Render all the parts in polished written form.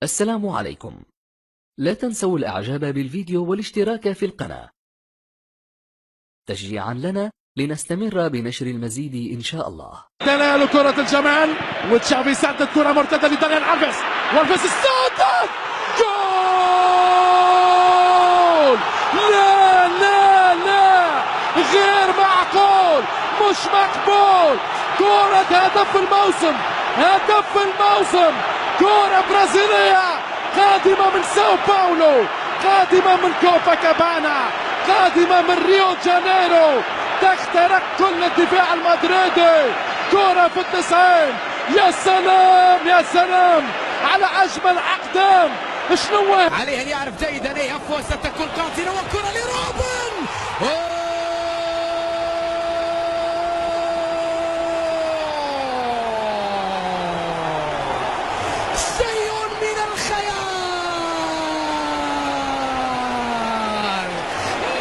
السلام عليكم. لا تنسوا الإعجاب بالفيديو والاشتراك في القناة تشجيعا لنا لنستمر بنشر المزيد إن شاء الله. تنال كرة الجمال وتشافي سدد كرة مرتدة لدانيال ألفيس والفيس السدد جول. لا لا لا غير معقول، مش مقبول. كرة هدف الموسم، هدف الموسم. كرة برازيلية قادمة من ساو باولو، قادمة من كوبا كابانا، قادمة من ريو جانيرو، تخترق كل الدفاع المدريدي. كرة في التسعين. يا سلام يا سلام على أجمل أقدام. شنو عليه أن يعرف جيدا أن أفوى ستكون قاتلة وكرة لروبن. شيء من الخيال.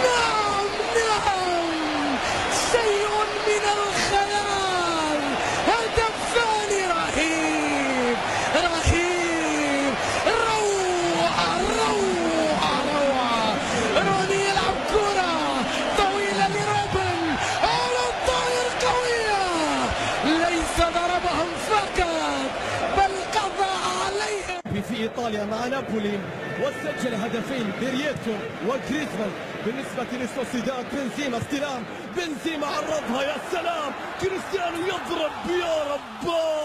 نعم نعم شيء من الخيال. هدف ثاني رهيب رهيب. روعة روعة روعة. روني يلعب كرة طويلة لروبن على الطائر قوية، ليس ضربهم فقط بل قضى عليهم. في ايطاليا مع نابولي وسجل هدفين بيريتو وجريزمان. بالنسبة للسوسيداد بنزيما استلام، بنزيما عرضها، يا سلام، كريستيانو يضرب، يا رباه.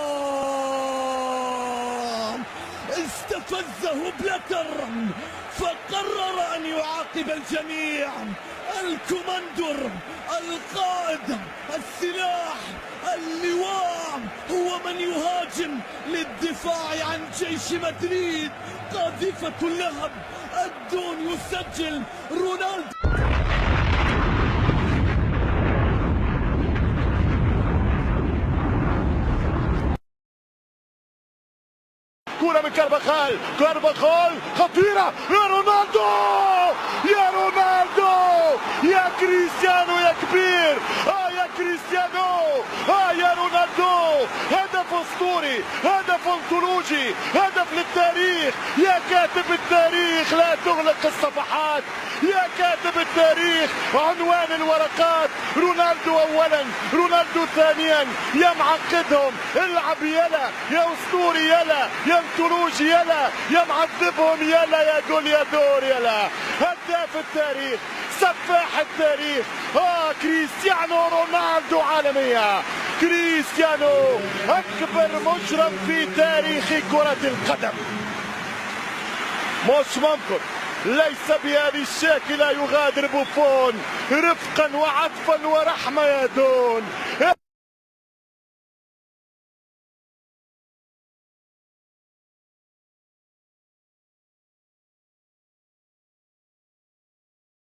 استفزه بلاتر فقرر أن يعاقب الجميع. الكوماندور، القائد، السلاح، اللواء، هو من يهاجم للدفاع عن جيش مدريد. قاذفة اللهب، الدون يسجل رونالدو. كرة من كارفاخال، كارفاخال خطيرة يا رونالدو، يا رونالدو، يا كريستيانو يا كبير. يا كريستيانو، يا رونالدو. هدف اسطوري، هدف انطولوجي، هدف للتاريخ. يا كاتب التاريخ لا تغلق الصفحات، يا كاتب التاريخ عنوان الورقات. رونالدو اولا، رونالدو ثانيا. يا معقدهم العب يلا، يا اسطوري يلا، يا انطولوجي يلا، يا معذبهم يلا، يا جوليادور يلا. هداف التاريخ، سفاح التاريخ. كريستيانو رونالدو عالمية. كريستيانو أكبر مجرم في تاريخ كرة القدم. مش ممكن، ليس بهذه الشاكلة يغادر بوفون رفقا وعطفا ورحمة يا دون.